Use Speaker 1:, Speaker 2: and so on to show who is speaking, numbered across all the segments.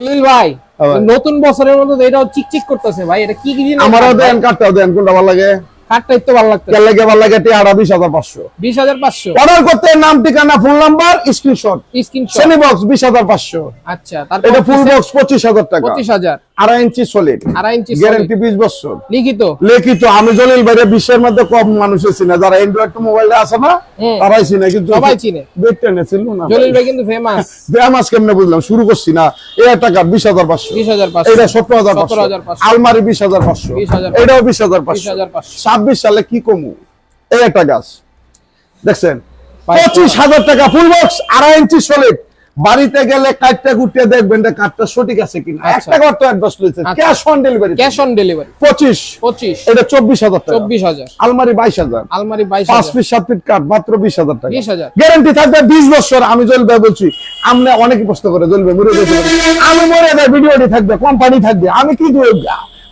Speaker 1: জলিল ভাই নতুন বছরের মধ্যে এটা চিকচিক করতেছে ভাই, এটা কি কি জিনিস?
Speaker 2: আমারও দেন, কাটটাও দেন, কোনটা ভালো লাগে?
Speaker 1: কাটটাই তো ভালো লাগতেছে।
Speaker 2: কেন লাগে ভালো লাগে? টিয়াটা 20,500
Speaker 1: 20,500
Speaker 2: অর্ডার করতে নাম, ঠিকানা, phone number, screenshot, semi box 20,500।
Speaker 1: আচ্ছা, তারপর
Speaker 2: এটা ফুল বক্স 25,000 টাকা,
Speaker 1: 25,000,
Speaker 2: 2.5 ইঞ্চি সলিড,
Speaker 1: 2.5 ইঞ্চি
Speaker 2: গ্যারান্টি 20 বছর,
Speaker 1: লিখিত।
Speaker 2: লিখিত। আমি জলিল ভাইয়ের বিশ্বের মধ্যে কম মানুষ চিনে, যারা অ্যান্ড্রয়েড মোবাইলে আছে না তারাই চিনে, কিন্তু
Speaker 1: সবাই চিনে।
Speaker 2: বেটনে ছিল না।
Speaker 1: জলিল ভাই কিন্তু ফেমাস।
Speaker 2: ফেমাস কেমনে বুঝলাম? শুরু করছি না, এই টাকা 20,500,
Speaker 1: 20,500,
Speaker 2: এটা 17,500, আলমারি 20,500,
Speaker 1: 20,500,
Speaker 2: এটাও 20,500।
Speaker 1: 20,500
Speaker 2: 26 সালে কি কমু? এই একটা গাছ দেখছেন 25,000 টাকা, ফুল বক্স 2.5 ইঞ্চি সলিড। বাড়িতে গেলে কাটটা গুটিয়ে দেখবেন কাটটা সঠিক আছে কিনা। একটা কত অ্যাডভান্স লইছে, cash on delivery,
Speaker 1: cash on delivery
Speaker 2: 25 এটা 24,000 টাকা,
Speaker 1: 24,000,
Speaker 2: আলমারি 22,000,
Speaker 1: আলমারি
Speaker 2: 5
Speaker 1: 22,000,
Speaker 2: পিস 7 পিস কাট মাত্র 20,000 টাকা,
Speaker 1: 20,000
Speaker 2: গ্যারান্টি থাকবে 20 বছর। আমি জল ভাই বলছি, আমরা অনেকে প্রশ্ন করে জল ভাই মরে গেছে, আমি মরে যাই, ভিডিওটি থাকবে, কোম্পানি থাকবে, আমি কি করব?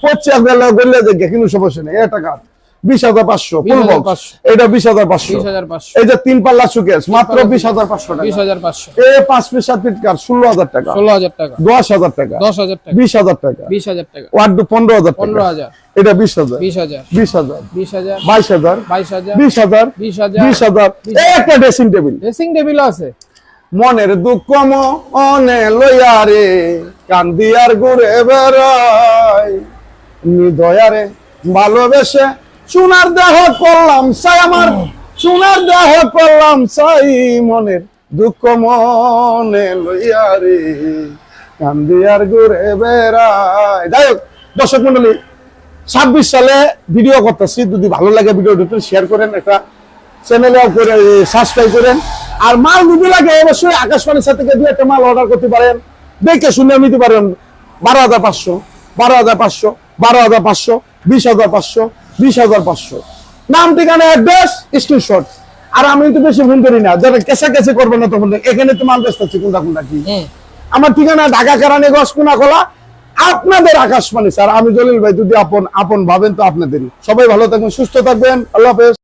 Speaker 2: পড়ছে গেলে গলে দেখে কিন্তু সমস্যা নেই। এটা কাট 20,500 ফুল বক্স, এটা 20,500,
Speaker 1: 20,500,
Speaker 2: এই যে 3 পাল্লা সুকেস মাত্র 20,500 টাকা,
Speaker 1: 20,500,
Speaker 2: এই 5 পিস 7 পিস কাট 16,000 টাকা,
Speaker 1: 16,000 টাকা,
Speaker 2: 10,000 টাকা,
Speaker 1: 10,000 টাকা,
Speaker 2: 20,000 টাকা,
Speaker 1: 20,000 টাকা,
Speaker 2: ওয়ার্ড 15,000 টাকা,
Speaker 1: 15,000,
Speaker 2: এটা 20,000,
Speaker 1: 20,000,
Speaker 2: 20,000,
Speaker 1: 20,000,
Speaker 2: 22,000,
Speaker 1: 22,000,
Speaker 2: 20,000,
Speaker 1: 20,000,
Speaker 2: 20,000, এই একটা ড্রেসিং টেবিল।
Speaker 1: ড্রেসিং টেবিল আছে।
Speaker 2: মনের দুঃখ মনে লইয়া রে কান্দি আর ঘুরে বেড়াই, নিদয়ারে ভালোবেসে সোনার দেহ করলাম চাই, আমার সোনার দেহ করলাম চাই, মনের দুঃখ মনে লইয়া রে কান্দি আর ঘুরে বেড়াই। যাই হোক দর্শক মন্ডলী, 26 সালে ভিডিও করতেছি, যদি ভালো লাগে ভিডিওটা শেয়ার করেন, একটা চ্যানেলে করে সাবস্ক্রাইব করেন। আর মাল যদি লাগে অবশ্যই আকাশবাণীর সাথে থেকে 2 একটা মাল অর্ডার করতে পারেন, দেখে শুনে নিতে পারেন। 12,500, 12,500, 12,500, 20,500, 20,500, নাম, ঠিকানা, অ্যাড্রেস, স্ক্রিনশট। আর আমি তো বেশি ফোন করি না, যারা কেসা করবেন না, তখন এখানে তো মাল বেচতেছি কোনটা কোনটা কি। আমার ঠিকানা ঢাকা কেরানীগঞ্জ কোনাখোলা, আপনাদের আকাশবাণী। স্যার আমি জলিল ভাই, যদি আপন ভাবেন তো আপনাদেরই। সবাই ভালো থাকবেন, সুস্থ থাকবেন, আল্লাহ হাফেজ।